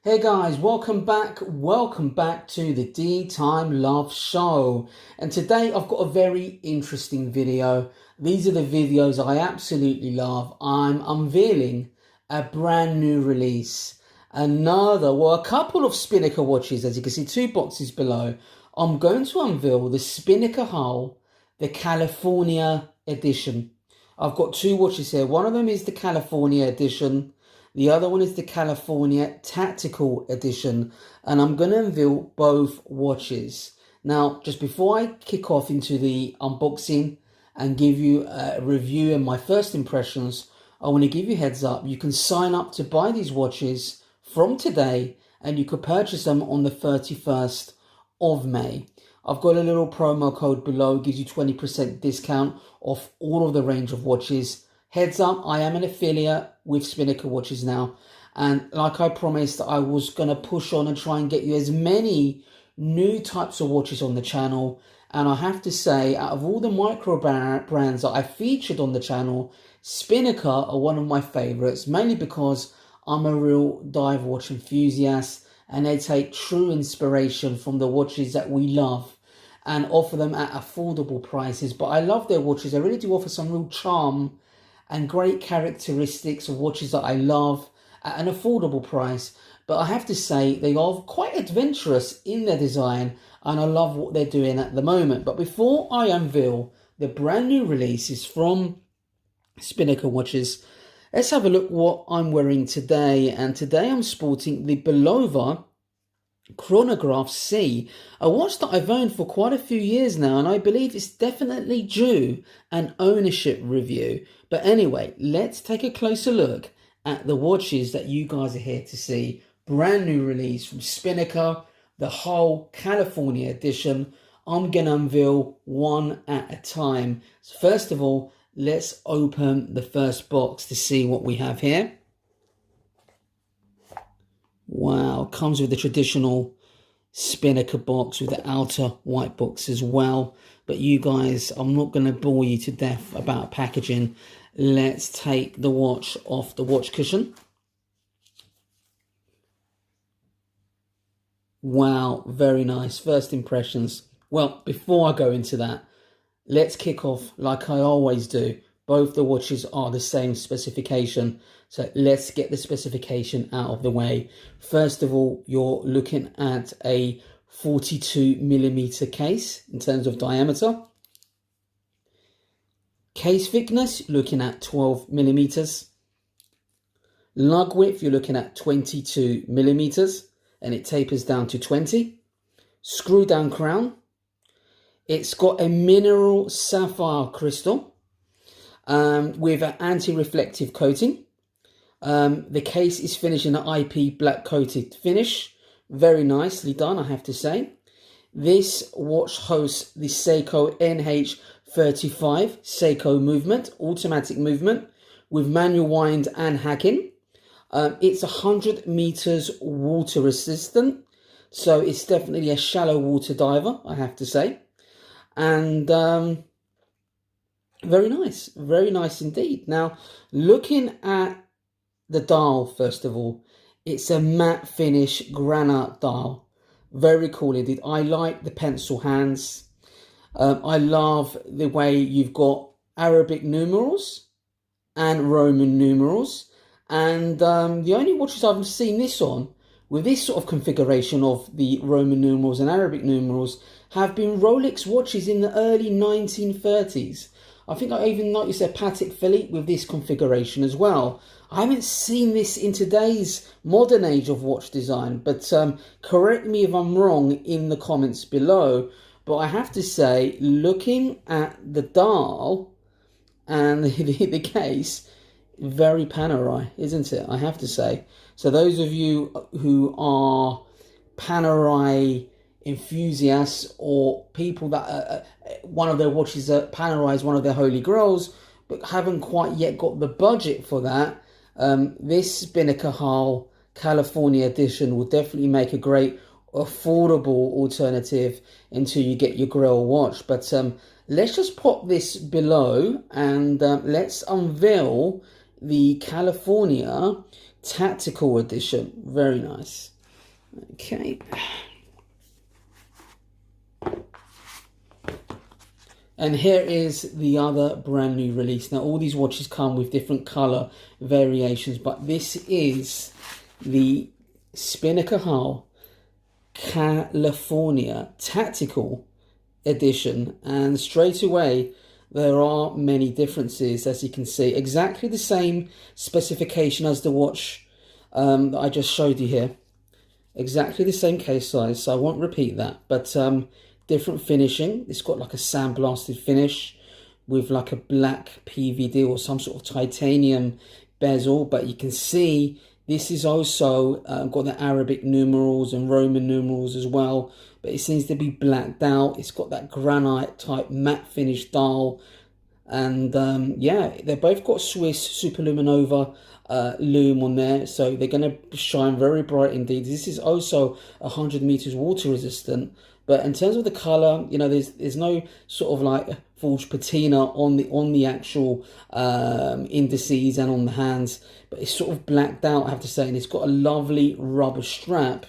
Hey guys, welcome back to the DeeTimeLove show. And today I've got a very interesting video. These are the videos I absolutely love. I'm unveiling a brand new release. A couple of Spinnaker watches, as you can see, 2 boxes below. I'm going to unveil the Spinnaker Hull, the California edition. I've got 2 watches here. One of them is the California edition. The other one is the California Tactical Edition, and I'm going to unveil both watches. Now, just before I kick off into the unboxing and give you a review and my first impressions, I want to give you a heads up. You can sign up to buy these watches from today, and you could purchase them on the 31st of May. I've got a little promo code below, gives you 20% discount off all of the range of watches. Heads up, I am an affiliate with Spinnaker watches now, and like I promised, I was going to push on and try and get you as many new types of watches on the channel. And I have to say, out of all the micro brands that I featured on the channel, Spinnaker are one of my favorites, mainly because I'm a real dive watch enthusiast and they take true inspiration from the watches that we love and offer them at affordable prices. But I love their watches. They really do offer some real charm and great characteristics of watches that I love at an affordable price. But I have to say, they are quite adventurous in their design, and I love what they're doing at the moment. But before I unveil the brand new releases from Spinnaker watches, let's have a look what I'm wearing today. And today I'm sporting the Belova Chronograph C, a watch that I've owned for quite a few years now, and I believe it's definitely due an ownership review. But anyway, let's take a closer look at the watches that you guys are here to see. Brand new release from Spinnaker, the Hull California edition. I'm going to unveil one at a time. So first of all, let's open the first box to see what we have here. Wow, comes with the traditional Spinnaker box with the outer white box as well. But you guys, I'm not going to bore you to death about packaging. Let's take the watch off the watch cushion. Wow, very nice. First impressions. Well, before I go into that, let's kick off like I always do. Both the watches are the same specification. So let's get the specification out of the way. First of all, you're looking at a 42mm case in terms of diameter. Case thickness, looking at 12mm. Lug width, you're looking at 22mm, and it tapers down to 20. Screw down crown. It's got a mineral sapphire crystal with an anti-reflective coating. The case is finished in an IP black coated finish. Very nicely done, I have to say. This watch hosts the Seiko NH35 Seiko movement, automatic movement with manual wind and hacking. It's 100 meters water resistant, so it's definitely a shallow water diver, I have to say. And very nice indeed. Now, looking at the dial, first of all, it's a matte finish granite dial. Very cool indeed. I like the pencil hands. I love the way you've got Arabic numerals and Roman numerals. And the only watches I've seen this on, with this sort of configuration of the Roman numerals and Arabic numerals, have been Rolex watches in the early 1930s. I think I even noticed a Patek Philippe with this configuration as well. I haven't seen this in today's modern age of watch design, but correct me if I'm wrong in the comments below. But I have to say, looking at the dial and the case, very Panerai, isn't it? I have to say. So those of you who are Panerai enthusiasts or people that one of their watches, Panerai is one of their holy grails, but haven't quite yet got the budget for that, this Spinnaker Hull California edition will definitely make a great affordable alternative until you get your Grail watch. But let's just pop this below and let's unveil the California Tactical Edition. Very nice. Okay. And here is the other brand new release. Now, all these watches come with different color variations, but this is the Spinnaker Hull California Tactical Edition. And straight away, there are many differences, as you can see. Exactly the same specification as the watch that I just showed you here. Exactly the same case size, so I won't repeat that. But different finishing. It's got like a sandblasted finish with like a black PVD or some sort of titanium bezel. But you can see this is also got the Arabic numerals and Roman numerals as well. But it seems to be blacked out. It's got that granite type matte finish dial. And yeah, they've both got Swiss Superluminova lume on there, so they're going to shine very bright indeed. This is also 100 meters water resistant. But in terms of the color, you know, there's no sort of like forged patina on the actual indices and on the hands, but it's sort of blacked out, I have to say. And it's got a lovely rubber strap,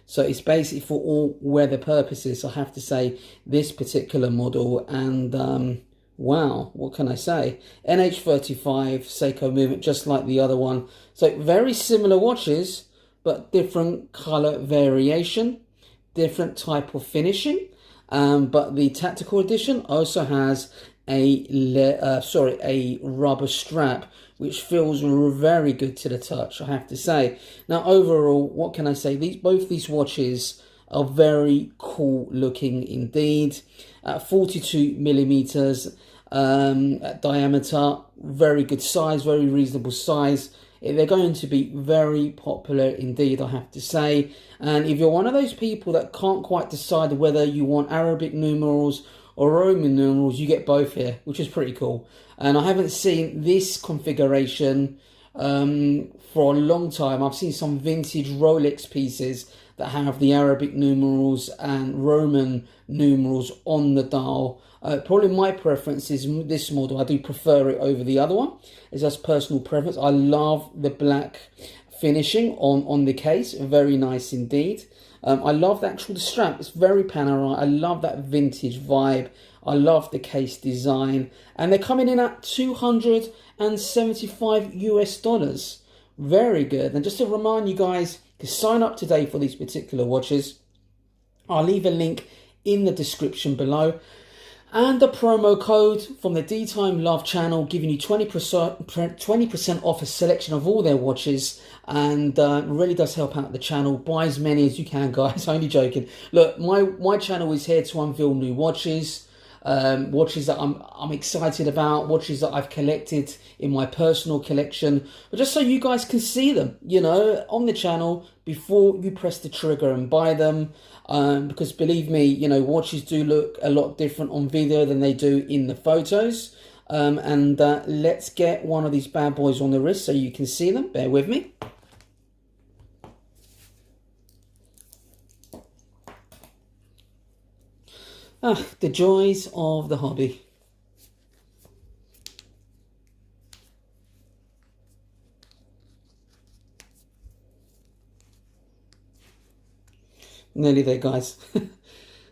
so it's basically for all weather purposes, I have to say, this particular model. And wow, what can I say? NH35 Seiko movement, just like the other one. So very similar watches, but different color variation, different type of finishing. But the tactical edition also has a rubber strap, which feels very good to the touch, I have to say. Now, overall, what can I say? Both these watches are very cool looking indeed. 42 millimeters diameter, very good size, very reasonable size. They're going to be very popular indeed, I have to say. And if you're one of those people that can't quite decide whether you want Arabic numerals or Roman numerals, you get both here, which is pretty cool. And I haven't seen this configuration for a long time. I've seen some vintage Rolex pieces that have the Arabic numerals and Roman numerals on the dial. Probably my preference is this model. I do prefer it over the other one. It's just personal preference. I love the black finishing on the case. Very nice indeed. I love the strap. It's very Panerai. I love that vintage vibe. I love the case design. And they're coming in at $275 US. Very good. And just to remind you guys to sign up today for these particular watches, I'll leave a link in the description below. And the promo code from the DeeTimeLove channel, giving you 20% off a selection of all their watches. And really does help out the channel. Buy as many as you can, guys. Only joking. Look, my channel is here to unveil new watches. Watches that I'm excited about, watches that I've collected in my personal collection, but just so you guys can see them, you know, on the channel before you press the trigger and buy them. Because believe me, you know, watches do look a lot different on video than they do in the photos. And let's get one of these bad boys on the wrist so you can see them. Bear with me. Ah, the joys of the hobby. Nearly there, guys.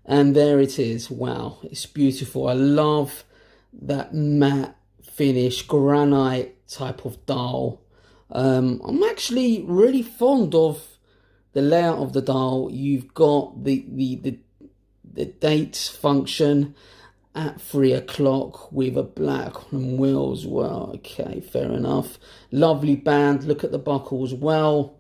And there it is. Wow, it's beautiful. I love that matte finish, granite type of dial. I'm actually really fond of the layout of the dial. You've got the dates function at 3 o'clock with a black on wheel as well. Okay, fair enough. Lovely band. Look at the buckle as well.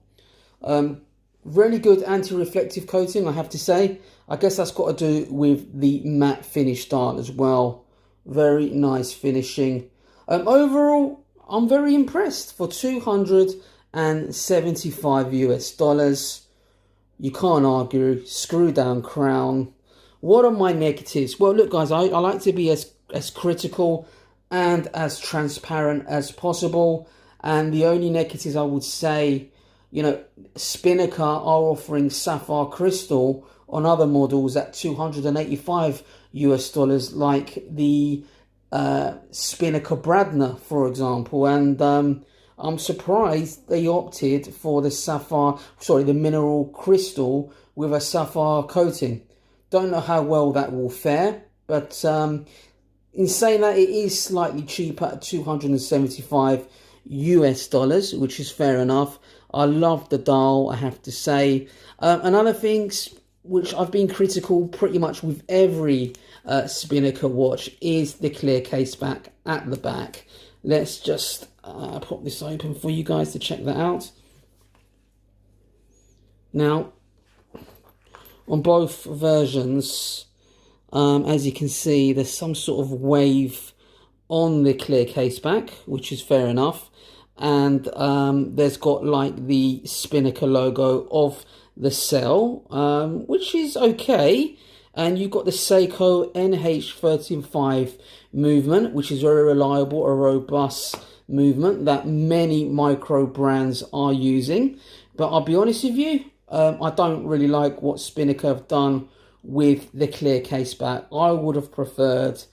Really good anti-reflective coating, I have to say. I guess that's got to do with the matte finish dial as well. Very nice finishing. Overall, I'm very impressed. For $275 US. You can't argue. Screw down crown. What are my negatives? Well, look, guys, I like to be as critical and as transparent as possible. And the only negatives I would say, you know, Spinnaker are offering sapphire crystal on other models at $285 US, like the Spinnaker Bradner, for example. And I'm surprised they opted for the mineral crystal with a sapphire coating. Don't know how well that will fare, but in saying that, it is slightly cheaper at $275 US, which is fair enough. I love the dial, I have to say. Another things which I've been critical pretty much with every Spinnaker watch is the clear case back at the back. Let's just pop this open for you guys to check that out. Now, on both versions, as you can see, there's some sort of wave on the clear case back, which is fair enough. And there's got like the Spinnaker logo of the cell, which is okay. And you've got the Seiko NH135 movement, which is very reliable, a robust movement that many micro brands are using. But I'll be honest with you, I don't really like what Spinnaker have done with the clear case back. I would have preferred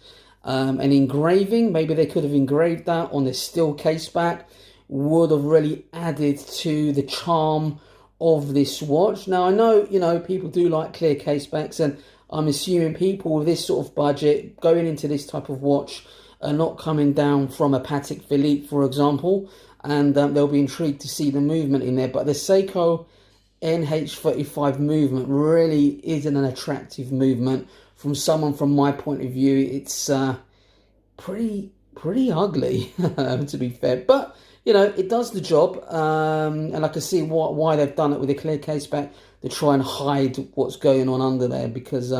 an engraving. Maybe they could have engraved that on the steel case back. Would have really added to the charm of this watch. Now, I know, you know, people do like clear case backs, and I'm assuming people with this sort of budget going into this type of watch are not coming down from a Patek Philippe, for example, and they'll be intrigued to see the movement in there. But the Seiko NH35 movement really isn't an attractive movement from someone. From my point of view, it's pretty ugly, to be fair. But you know, it does the job, and I can see why they've done it with a clear case back, to try and hide what's going on under there. Because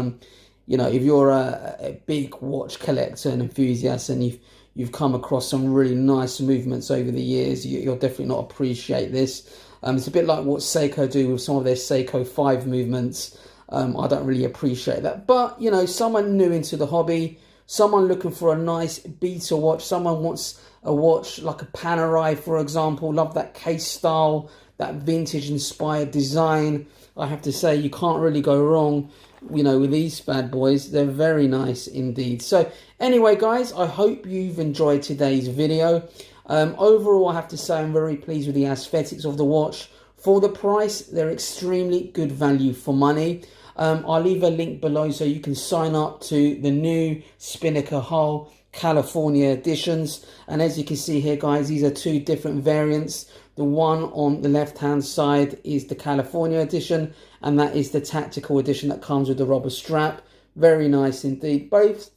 you know, if you're a big watch collector and enthusiast, and you've come across some really nice movements over the years, you'll definitely not appreciate this. It's a bit like what Seiko do with some of their Seiko 5 movements. I don't really appreciate that. But, you know, someone new into the hobby, someone looking for a nice beta watch, someone wants a watch like a Panerai, for example, love that case style, that vintage inspired design. I have to say, you can't really go wrong, you know, with these bad boys. They're very nice indeed. So anyway, guys, I hope you've enjoyed today's video. Overall, I have to say I'm very pleased with the aesthetics of the watch. For the price, they're extremely good value for money. I'll leave a link below so you can sign up to the new Spinnaker Hull California editions. And as you can see here, guys, these are two different variants. The one on the left hand side is the California edition, and that is the tactical edition that comes with the rubber strap. Very nice indeed. Both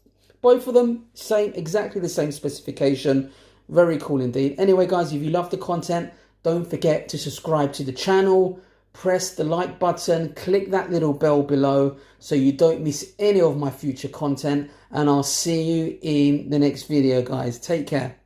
of them exactly the same specification. Very cool indeed. Anyway, guys, if you love the content, don't forget to subscribe to the channel, press the like button, click that little bell below so you don't miss any of my future content, and I'll see you in the next video, guys. Take care.